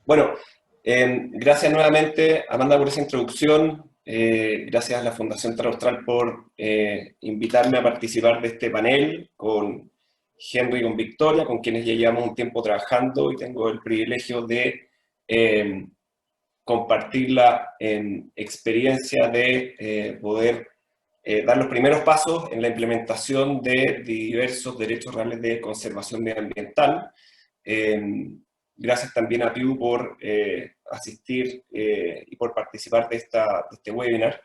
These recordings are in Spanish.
Bueno, gracias nuevamente, Amanda, por esa introducción. Gracias a la Fundación Terra Austral por invitarme a participar de este panel con Henry y con Victoria, con quienes ya llevamos un tiempo trabajando y tengo el privilegio de eh, compartir la experiencia de poder dar los primeros pasos en la implementación de diversos derechos reales de conservación medioambiental. Gracias también a Piu por asistir y por participar de este webinar.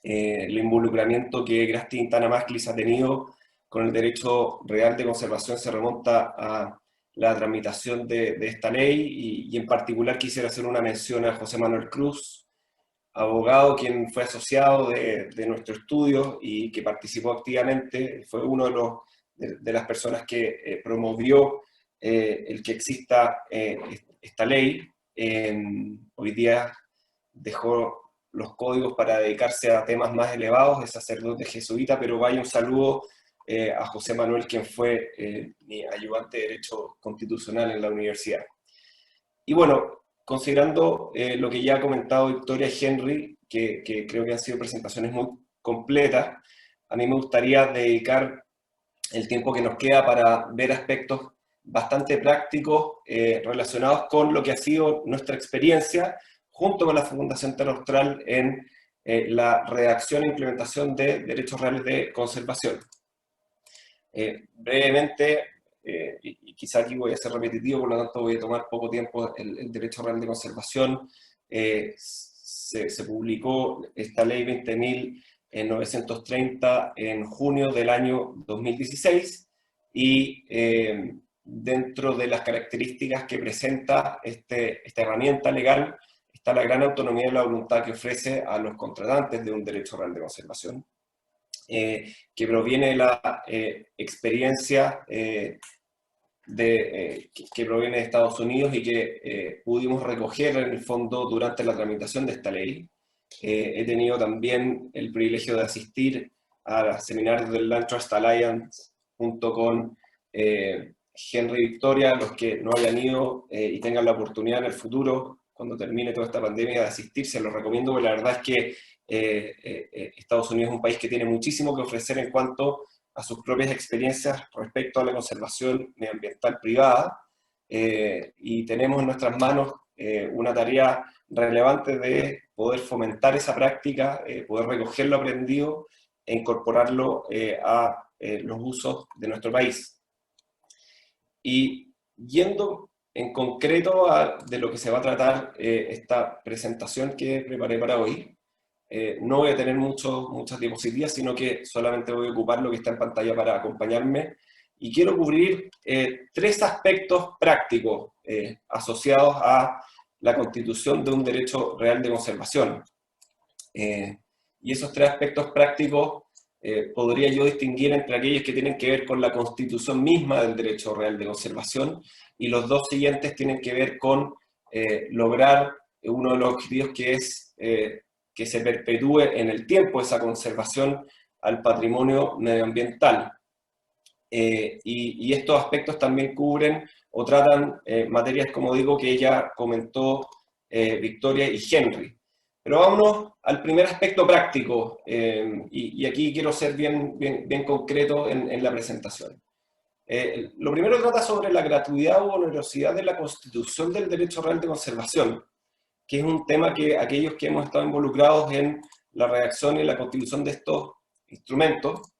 El involucramiento que Grasti Tanamasclis ha tenido con el derecho real de conservación se remonta a la tramitación de esta ley y en particular quisiera hacer una mención a José Manuel Cruz, abogado quien fue asociado de nuestro estudio y que participó activamente, fue uno de las personas que promovió el que exista esta ley. Hoy día dejó los códigos para dedicarse a temas más elevados, es sacerdote jesuita, pero vaya un saludo a José Manuel, quien fue mi ayudante de Derecho Constitucional en la universidad. Y bueno, considerando lo que ya ha comentado Victoria y Henry, que creo que han sido presentaciones muy completas, a mí me gustaría dedicar el tiempo que nos queda para ver aspectos bastante prácticos relacionados con lo que ha sido nuestra experiencia junto con la Fundación Terra Austral en la redacción e implementación de derechos reales de conservación. Brevemente, y quizá aquí voy a ser repetitivo, por lo tanto voy a tomar poco tiempo, el derecho real de conservación. Se publicó esta ley 20.930 en junio del año 2016 y dentro de las características que presenta esta herramienta legal está la gran autonomía y la voluntad que ofrece a los contratantes de un derecho real de conservación. Que proviene de la experiencia que proviene de Estados Unidos y que pudimos recoger en el fondo durante la tramitación de esta ley. He tenido también el privilegio de asistir a seminarios del Land Trust Alliance junto con Henry y Victoria. Los que no hayan ido y tengan la oportunidad en el futuro, cuando termine toda esta pandemia, de asistir, se los recomiendo, porque la verdad es que Estados Unidos es un país que tiene muchísimo que ofrecer en cuanto a sus propias experiencias respecto a la conservación medioambiental privada, y tenemos en nuestras manos una tarea relevante de poder fomentar esa práctica, poder recoger lo aprendido e incorporarlo a los usos de nuestro país. Y yendo en concreto de lo que se va a tratar esta presentación que preparé para hoy, no voy a tener muchas diapositivas, sino que solamente voy a ocupar lo que está en pantalla para acompañarme. Y quiero cubrir tres aspectos prácticos asociados a la constitución de un derecho real de conservación. Y esos tres aspectos prácticos podría yo distinguir entre aquellos que tienen que ver con la constitución misma del derecho real de conservación, y los dos siguientes tienen que ver con lograr uno de los objetivos, que es que se perpetúe en el tiempo esa conservación al patrimonio medioambiental. Y estos aspectos también cubren o tratan materias, como digo, que ya comentó Victoria y Henry. Pero vámonos al primer aspecto práctico, y aquí quiero ser bien concreto en la presentación. Lo primero trata sobre la gratuidad u onerosidad de la constitución del derecho real de conservación, que es un tema que aquellos que hemos estado involucrados en la redacción y la constitución de estos instrumentos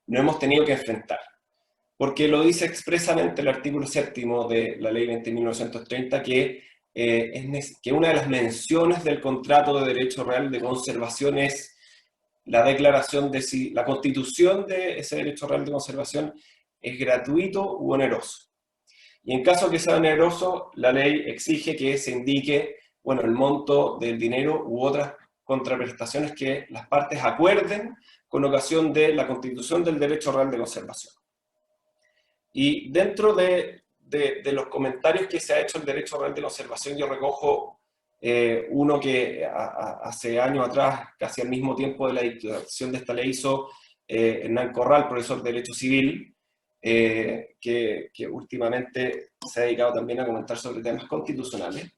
no hemos tenido que enfrentar. Porque lo dice expresamente el artículo 7º de la ley 20.930, que una de las menciones del contrato de derecho real de conservación es la declaración de si la constitución de ese derecho real de conservación es gratuito u oneroso. Y en caso que sea oneroso, la ley exige que se indique, bueno, el monto del dinero u otras contraprestaciones que las partes acuerden con ocasión de la constitución del derecho real de conservación. Y dentro de los comentarios que se ha hecho el derecho real de conservación, yo recojo uno que hace años atrás, casi al mismo tiempo de la dictación de esta ley, hizo Hernán Corral, profesor de Derecho Civil, que últimamente se ha dedicado también a comentar sobre temas constitucionales.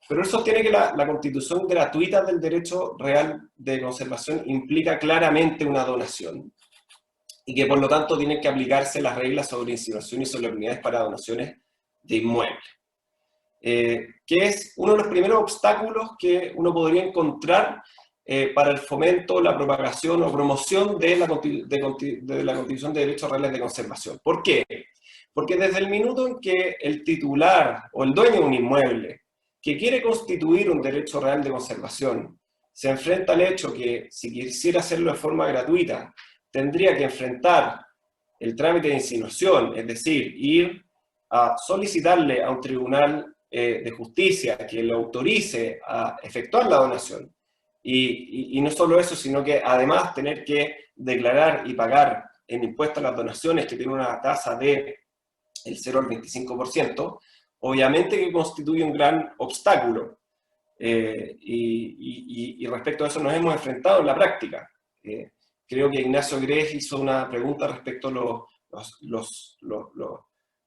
Pero él sostiene que la constitución gratuita del derecho real de conservación implica claramente una donación y que por lo tanto tienen que aplicarse las reglas sobre insinuación y solemnidades para donaciones de inmuebles. Que es uno de los primeros obstáculos que uno podría encontrar para el fomento, la propagación o promoción de la Constitución de Derechos Reales de Conservación. ¿Por qué? Porque desde el minuto en que el titular o el dueño de un inmueble que quiere constituir un derecho real de conservación se enfrenta al hecho que si quisiera hacerlo de forma gratuita tendría que enfrentar el trámite de insinuación, es decir, ir a solicitarle a un tribunal de justicia que le autorice a efectuar la donación. Y no solo eso, sino que además tener que declarar y pagar en impuestos a las donaciones, que tiene una tasa de el 0 al 25%, obviamente que constituye un gran obstáculo. Y respecto a eso nos hemos enfrentado en la práctica. Creo que Ignacio Grech hizo una pregunta respecto a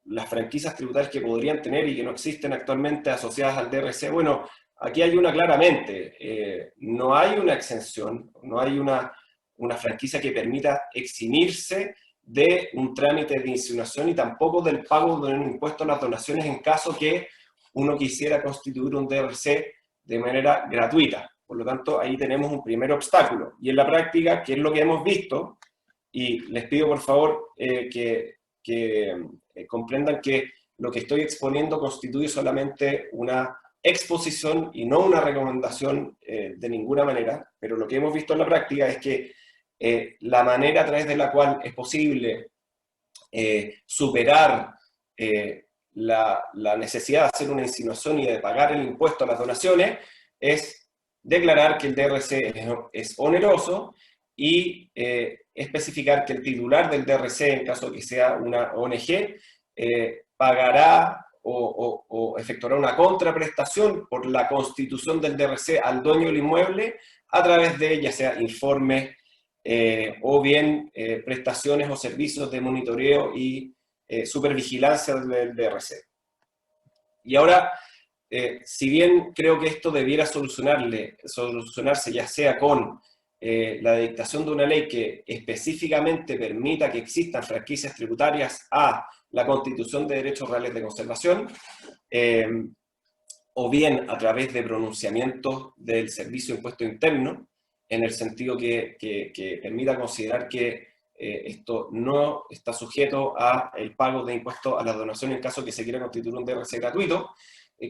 las franquicias tributarias que podrían tener y que no existen actualmente asociadas al DRC. Bueno, aquí hay una claramente. No hay una exención, no hay una franquicia que permita eximirse de un trámite de insinuación y tampoco del pago de un impuesto a las donaciones en caso que uno quisiera constituir un DRC de manera gratuita. Por lo tanto, ahí tenemos un primer obstáculo. Y en la práctica, ¿qué es lo que hemos visto? Y les pido por favor que comprendan que lo que estoy exponiendo constituye solamente una exposición y no una recomendación de ninguna manera, pero lo que hemos visto en la práctica es que la manera a través de la cual es posible superar la necesidad de hacer una insinuación y de pagar el impuesto a las donaciones es declarar que el DRC es oneroso y especificar que el titular del DRC, en caso de que sea una ONG, pagará o efectuará una contraprestación por la constitución del DRC al dueño del inmueble a través de ya sea informes o bien prestaciones o servicios de monitoreo y supervigilancia del DRC. Y ahora, si bien creo que esto debiera solucionarse ya sea con la dictación de una ley que específicamente permita que existan franquicias tributarias a la Constitución de Derechos Reales de Conservación, o bien a través de pronunciamientos del Servicio de Impuesto Interno, en el sentido que permita considerar que esto no está sujeto al pago de impuestos a las donaciones en caso que se quiera constituir un DRC gratuito.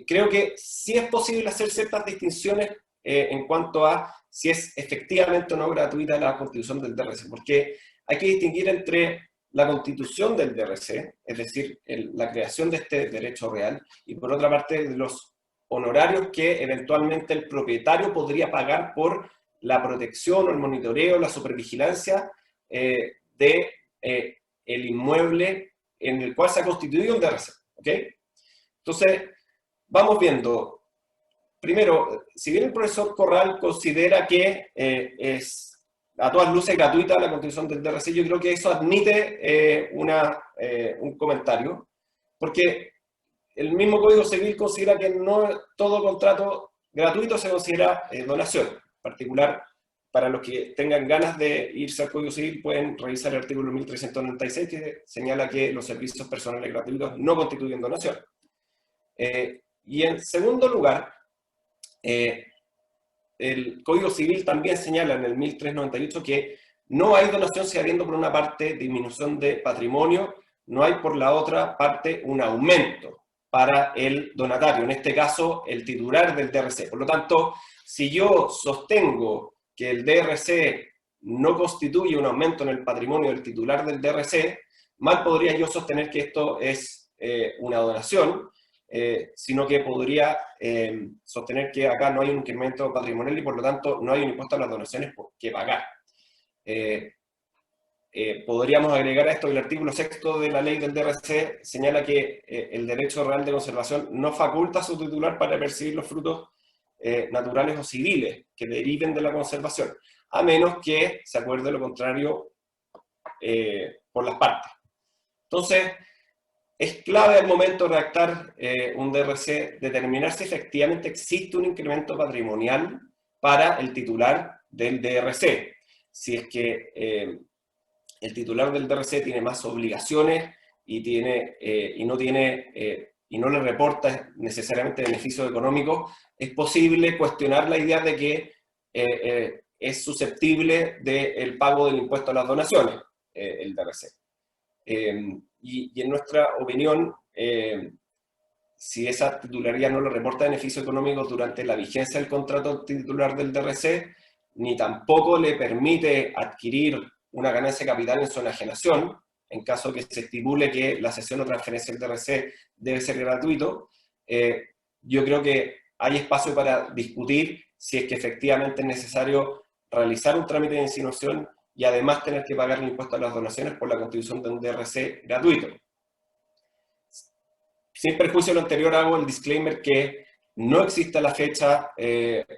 Creo que sí es posible hacer ciertas distinciones en cuanto a si es efectivamente o no gratuita la constitución del DRC, porque hay que distinguir entre la constitución del DRC, es decir, la creación de este derecho real, y por otra parte los honorarios que eventualmente el propietario podría pagar por la protección o el monitoreo, la supervigilancia de el inmueble en el cual se ha constituido un DRC. ¿Okay? Entonces, vamos viendo. Primero, si bien el profesor Corral considera que es a todas luces gratuita la constitución del DRC, yo creo que eso admite un comentario, porque el mismo Código Civil considera que no todo contrato gratuito se considera donación. En particular, para los que tengan ganas de irse al Código Civil, pueden revisar el artículo 1396, que señala que los servicios personales gratuitos no constituyen donación. Y en segundo lugar, el Código Civil también señala en el 1398 que no hay donación si habiendo por una parte disminución de patrimonio, no hay por la otra parte un aumento para el donatario, en este caso el titular del DRC. Por lo tanto, si yo sostengo que el DRC no constituye un aumento en el patrimonio del titular del DRC, mal podría yo sostener que esto es una donación, sino que podría sostener que acá no hay un incremento patrimonial y por lo tanto no hay un impuesto a las donaciones que pagar. Podríamos agregar a esto que el artículo 6º de la ley del DRC señala que el derecho real de conservación no faculta a su titular para percibir los frutos naturales o civiles que deriven de la conservación, a menos que se acuerde lo contrario por las partes. Entonces, es clave al momento de redactar un DRC determinar si efectivamente existe un incremento patrimonial para el titular del DRC. Si es que el titular del DRC tiene más obligaciones y no le reporta necesariamente beneficios económicos, es posible cuestionar la idea de que es susceptible del pago del impuesto a las donaciones, el DRC. Y en nuestra opinión, si esa titularidad no le reporta beneficios económicos durante la vigencia del contrato titular del DRC, ni tampoco le permite adquirir una ganancia de capital en su enajenación, en caso que se estipule que la cesión o transferencia del DRC debe ser gratuito, yo creo que hay espacio para discutir si es que efectivamente es necesario realizar un trámite de insinuación y además tener que pagar el impuesto a las donaciones por la constitución de un DRC gratuito. Sin perjuicio de lo anterior, hago el disclaimer que no existe a la fecha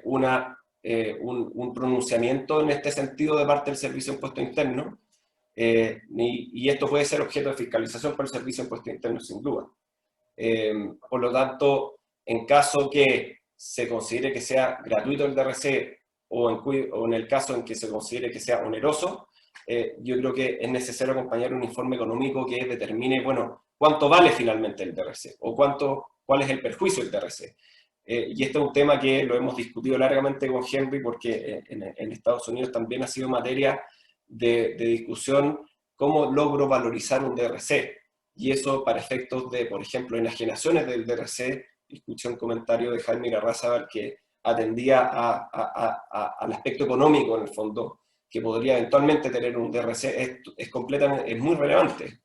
un pronunciamiento en este sentido de parte del Servicio de Impuesto Interno, y esto puede ser objeto de fiscalización por el Servicio de Impuesto Interno, sin duda. Por lo tanto, en caso que se considere que sea gratuito el DRC o en el caso en que se considere que sea oneroso, yo creo que es necesario acompañar un informe económico que determine, bueno, cuánto vale finalmente el DRC o cuál es el perjuicio del DRC. Y este es un tema que lo hemos discutido largamente con Henry porque en Estados Unidos también ha sido materia de discusión cómo logro valorizar un DRC. Y eso para efectos de, por ejemplo, enajenaciones del DRC, escuché un comentario de Jaime Garrazábal que atendía al aspecto económico en el fondo, que podría eventualmente tener un DRC, es muy relevante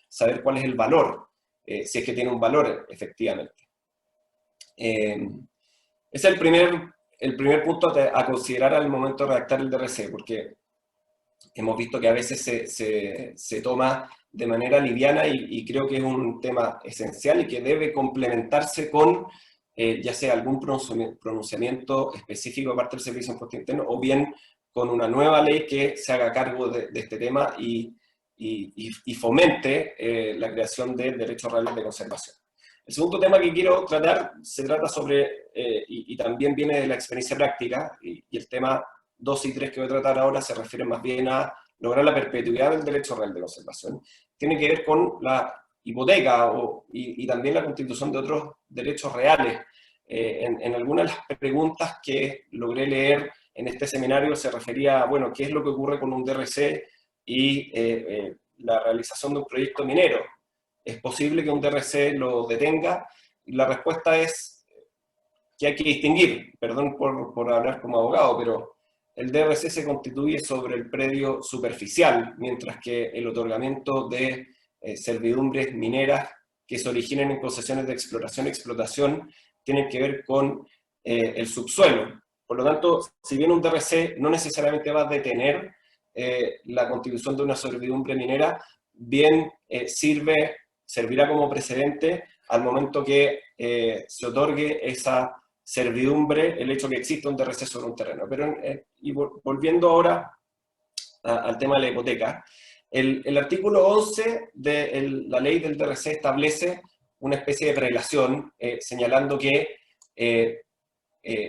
saber cuál es el valor, si es que tiene un valor efectivamente. Ese es el primer punto a considerar al momento de redactar el DRC, porque hemos visto que a veces se toma de manera liviana y creo que es un tema esencial y que debe complementarse con ya sea algún pronunciamiento específico de parte del Servicio de Impuesto Interno o bien con una nueva ley que se haga cargo de este tema y fomente la creación de derechos reales de conservación. El segundo tema que quiero tratar se trata sobre, y también viene de la experiencia práctica, y el tema 2 y 3 que voy a tratar ahora se refieren más bien a lograr la perpetuidad del derecho real de conservación. Tiene que ver con la hipoteca y también la constitución de otros derechos reales. En algunas de las preguntas que logré leer en este seminario se refería a, bueno, ¿qué es lo que ocurre con un DRC y la realización de un proyecto minero? ¿Es posible que un DRC lo detenga? Y la respuesta es que hay que distinguir, perdón por hablar como abogado, pero el DRC se constituye sobre el predio superficial, mientras que el otorgamiento de servidumbres mineras que se originen en concesiones de exploración y explotación tienen que ver con el subsuelo. Por lo tanto, si bien un DRC no necesariamente va a detener la constitución de una servidumbre minera, bien servirá como precedente al momento que se otorgue esa servidumbre, el hecho que exista un DRC sobre un terreno. Pero, y volviendo ahora al tema de la hipoteca, el artículo 11 de la ley del DRC establece una especie de prelación, señalando que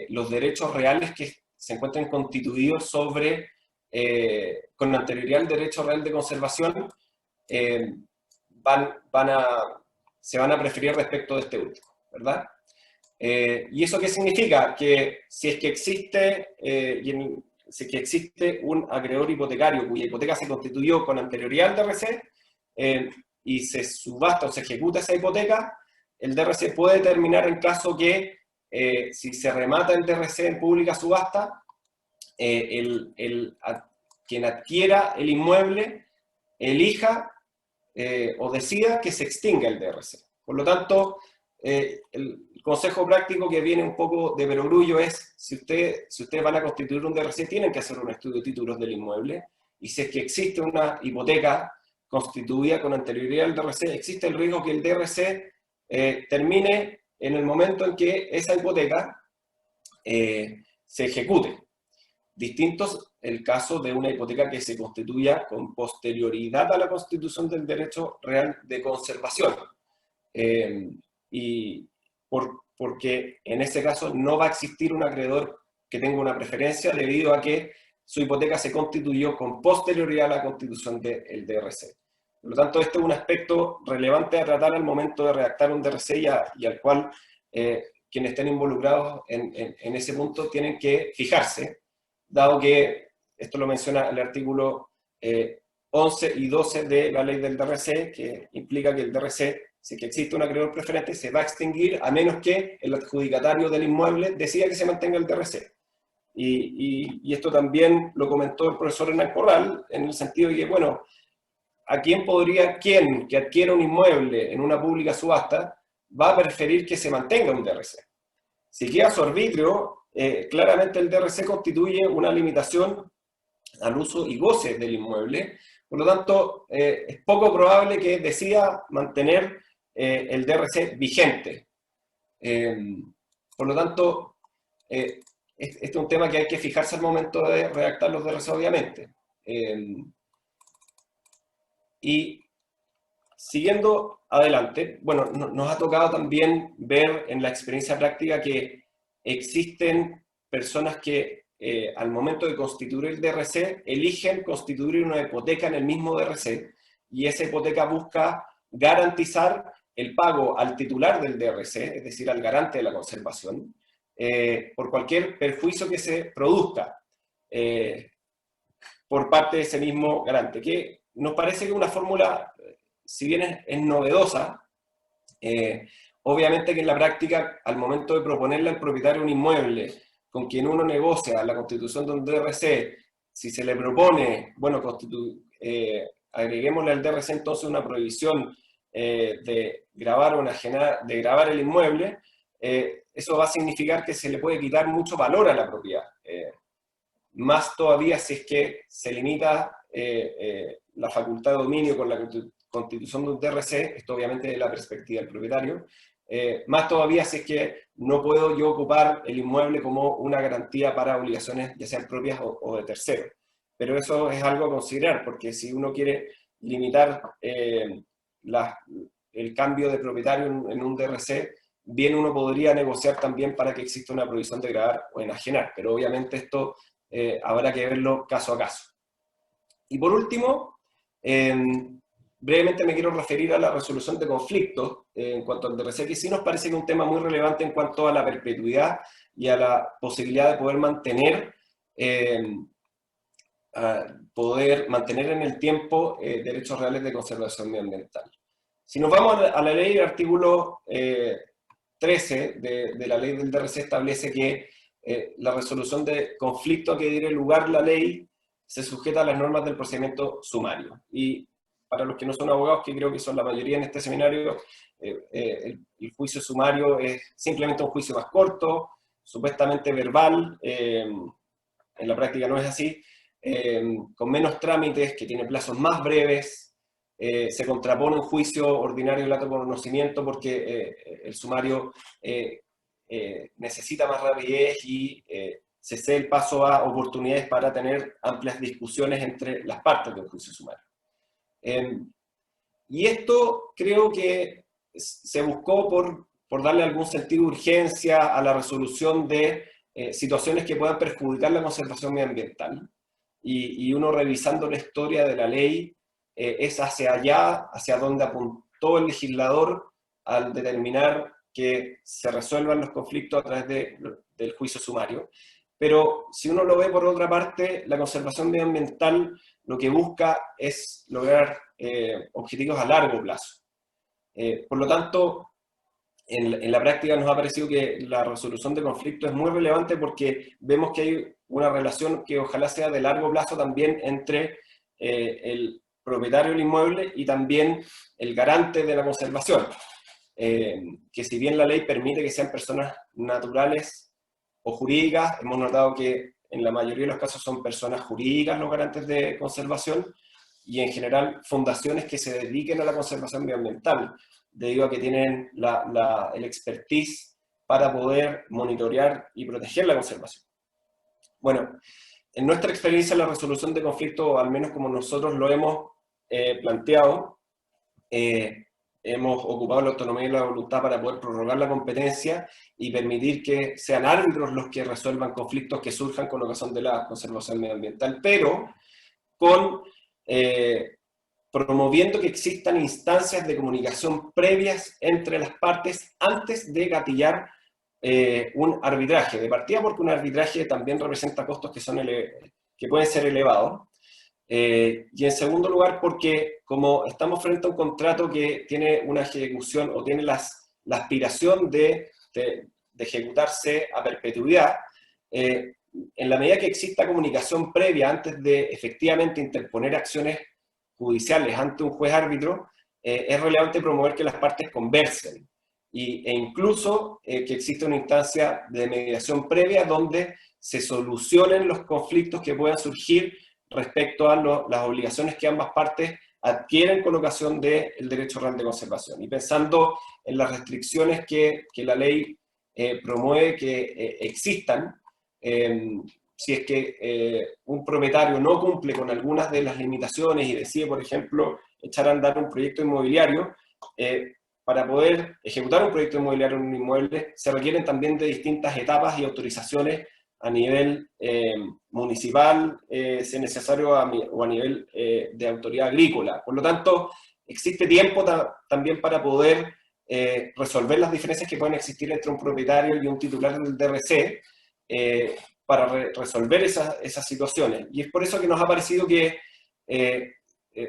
los derechos reales que se encuentren constituidos con anterioridad al derecho real de conservación se van a preferir respecto de este último, ¿verdad? ¿Y eso qué significa? Que si es que existe un acreedor hipotecario cuya hipoteca se constituyó con anterioridad al DRC y se subasta o se ejecuta esa hipoteca, el DRC puede terminar en caso que si se remata el DRC en pública subasta, quien adquiera el inmueble elija o decida que se extinga el DRC. Por lo tanto, el consejo práctico que viene un poco de perogrullo es, si ustedes van a constituir un DRC, tienen que hacer un estudio de títulos del inmueble, y si es que existe una hipoteca constituida con anterioridad al DRC, existe el riesgo que el DRC termine en el momento en que esa hipoteca se ejecute. Distinto el caso de una hipoteca que se constituya con posterioridad a la constitución del derecho real de conservación. Y porque en ese caso no va a existir un acreedor que tenga una preferencia debido a que su hipoteca se constituyó con posterioridad a la constitución del DRC. Por lo tanto, este es un aspecto relevante a tratar al momento de redactar un DRC y al cual quienes estén involucrados en ese punto tienen que fijarse, dado que esto lo menciona el artículo 11 y 12 de la ley del DRC, que implica que el DRC, si que existe un acreedor preferente, se va a extinguir a menos que el adjudicatario del inmueble decida que se mantenga el DRC. Y esto también lo comentó el profesor Hernán Corral, en el sentido de que, bueno, ¿a quién que adquiera un inmueble en una pública subasta va a preferir que se mantenga un DRC? Si queda a su arbitrio, claramente el DRC constituye una limitación al uso y goce del inmueble, por lo tanto, es poco probable que decida mantener el DRC vigente. Por lo tanto, este es un tema que hay que fijarse al momento de redactar los DRC, obviamente. Y siguiendo adelante, bueno, nos ha tocado también ver en la experiencia práctica que existen personas que al momento de constituir el DRC eligen constituir una hipoteca en el mismo DRC y esa hipoteca busca garantizar el pago al titular del DRC, es decir, al garante de la conservación, por cualquier perjuicio que se produzca por parte de ese mismo garante, que nos parece que una fórmula, si bien es novedosa, obviamente que en la práctica, al momento de proponerle al propietario un inmueble con quien uno negocia la constitución de un DRC, si se le propone, bueno, agreguémosle al DRC entonces una prohibición de grabar o enajenar, de grabar el inmueble, eso va a significar que se le puede quitar mucho valor a la propiedad. Más todavía si es que se limita la facultad de dominio con la constitución de un DRC, esto obviamente de la perspectiva del propietario, más todavía si es que no puedo yo ocupar el inmueble como una garantía para obligaciones ya sean propias o de terceros. Pero eso es algo a considerar, porque si uno quiere limitar el cambio de propietario en un DRC, bien uno podría negociar también para que exista una prohibición de gravar o enajenar, pero obviamente esto habrá que verlo caso a caso. Y por último, brevemente me quiero referir a la resolución de conflictos en cuanto al DRC, que sí nos parece que es un tema muy relevante en cuanto a la perpetuidad y a la posibilidad de poder mantener en el tiempo derechos reales de conservación medioambiental. Si nos vamos a la ley, el artículo 13 de la ley del DRC establece que la resolución de conflicto a que diere lugar la ley se sujeta a las normas del procedimiento sumario. Y para los que no son abogados, que creo que son la mayoría en este seminario, el juicio sumario es simplemente un juicio más corto, supuestamente verbal, en la práctica no es así, con menos trámites, que tiene plazos más breves, se contrapone un juicio ordinario del acto de conocimiento porque el sumario necesita más rapidez y se cede el paso a oportunidades para tener amplias discusiones entre las partes del juicio sumario. Y esto creo que se buscó por darle algún sentido de urgencia a la resolución de situaciones que puedan perjudicar la conservación medioambiental. Y uno revisando la historia de la ley, es hacia allá, hacia donde apuntó el legislador al determinar que se resuelvan los conflictos a través del juicio sumario. Pero si uno lo ve por otra parte, la conservación medioambiental lo que busca es lograr objetivos a largo plazo. Por lo tanto, en la práctica nos ha parecido que la resolución de conflictos es muy relevante porque vemos que hay una relación que ojalá sea de largo plazo también entre el propietario del inmueble y también el garante de la conservación. Que si bien la ley permite que sean personas naturales o jurídicas, hemos notado que en la mayoría de los casos son personas jurídicas los garantes de conservación y en general fundaciones que se dediquen a la conservación medioambiental, debido a que tienen el expertise para poder monitorear y proteger la conservación. Bueno, en nuestra experiencia la resolución de conflictos, al menos como nosotros lo hemos planteado, hemos ocupado la autonomía y la voluntad para poder prorrogar la competencia y permitir que sean árbitros los que resuelvan conflictos que surjan con ocasión de la conservación medioambiental, pero con promoviendo que existan instancias de comunicación previas entre las partes antes de gatillar un arbitraje. De partida porque un arbitraje también representa costos que pueden ser elevados. Y en segundo lugar porque como estamos frente a un contrato que tiene una ejecución o tiene la aspiración de ejecutarse a perpetuidad, en la medida que exista comunicación previa antes de efectivamente interponer acciones judiciales ante un juez árbitro, es relevante promover que las partes conversen e incluso que exista una instancia de mediación previa donde se solucionen los conflictos que puedan surgir respecto a las obligaciones que ambas partes adquieren con ocasión del derecho real de conservación. Y pensando en las restricciones que la ley promueve que existan, si es que un propietario no cumple con algunas de las limitaciones y decide, por ejemplo, echar a andar un proyecto inmobiliario, para poder ejecutar un proyecto inmobiliario en un inmueble se requieren también de distintas etapas y autorizaciones a nivel municipal, si es necesario, o a nivel de autoridad agrícola. Por lo tanto, existe tiempo también para poder resolver las diferencias que pueden existir entre un propietario y un titular del DRC, para resolver esas situaciones. Y es por eso que nos ha parecido que,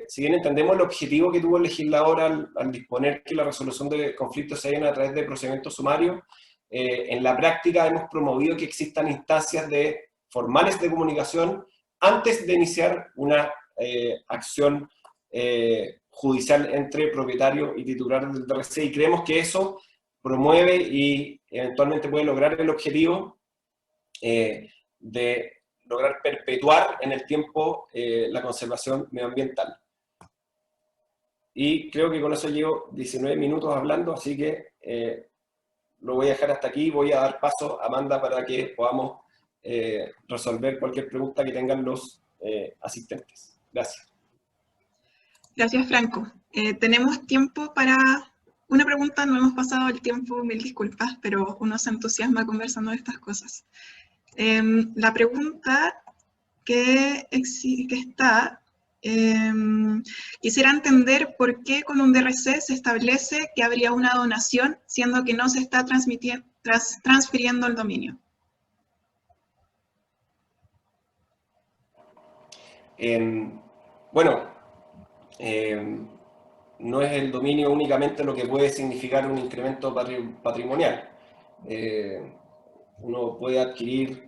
si bien entendemos el objetivo que tuvo el legislador al disponer que la resolución de conflictos se hagan a través de procedimientos sumarios, en la práctica hemos promovido que existan instancias formales de comunicación antes de iniciar una acción judicial entre propietario y titular del DRC, y creemos que eso promueve y eventualmente puede lograr el objetivo de lograr perpetuar en el tiempo la conservación medioambiental. Y creo que con eso llevo 19 minutos hablando, así que lo voy a dejar hasta aquí. Voy a dar paso a Amanda para que podamos resolver cualquier pregunta que tengan los asistentes. Gracias. Gracias, Franco. Tenemos tiempo para una pregunta. No hemos pasado el tiempo, mil disculpas, pero uno se entusiasma conversando de estas cosas. La pregunta que está, quisiera entender por qué con un DRC se establece que habría una donación, siendo que no se está transfiriendo el dominio. Bueno, no es el dominio únicamente lo que puede significar un incremento patrimonial. Uno puede adquirir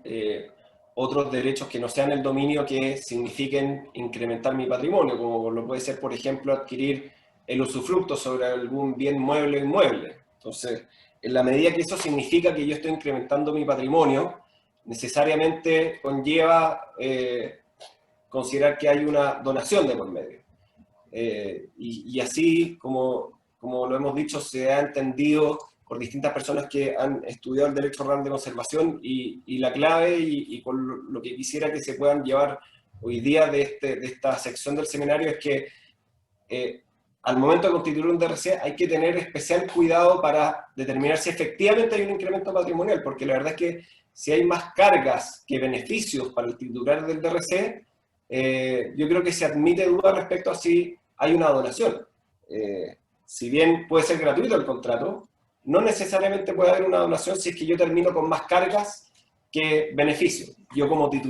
otros derechos que no sean el dominio que signifiquen incrementar mi patrimonio, como lo puede ser, por ejemplo, adquirir el usufructo sobre algún bien mueble o inmueble. Entonces, en la medida que eso significa que yo estoy incrementando mi patrimonio, necesariamente conlleva considerar que hay una donación de por medio. Y así, como lo hemos dicho, se ha entendido por distintas personas que han estudiado el derecho real de conservación, y la clave, y con lo que quisiera que se puedan llevar hoy día de esta sección del seminario, es que al momento de constituir un DRC hay que tener especial cuidado para determinar si efectivamente hay un incremento patrimonial, porque la verdad es que si hay más cargas que beneficios para el titular del DRC, yo creo que se admite duda respecto a si hay una donación. Si bien puede ser gratuito el contrato, no necesariamente puede haber una donación si es que yo termino con más cargas que beneficios. Yo como titular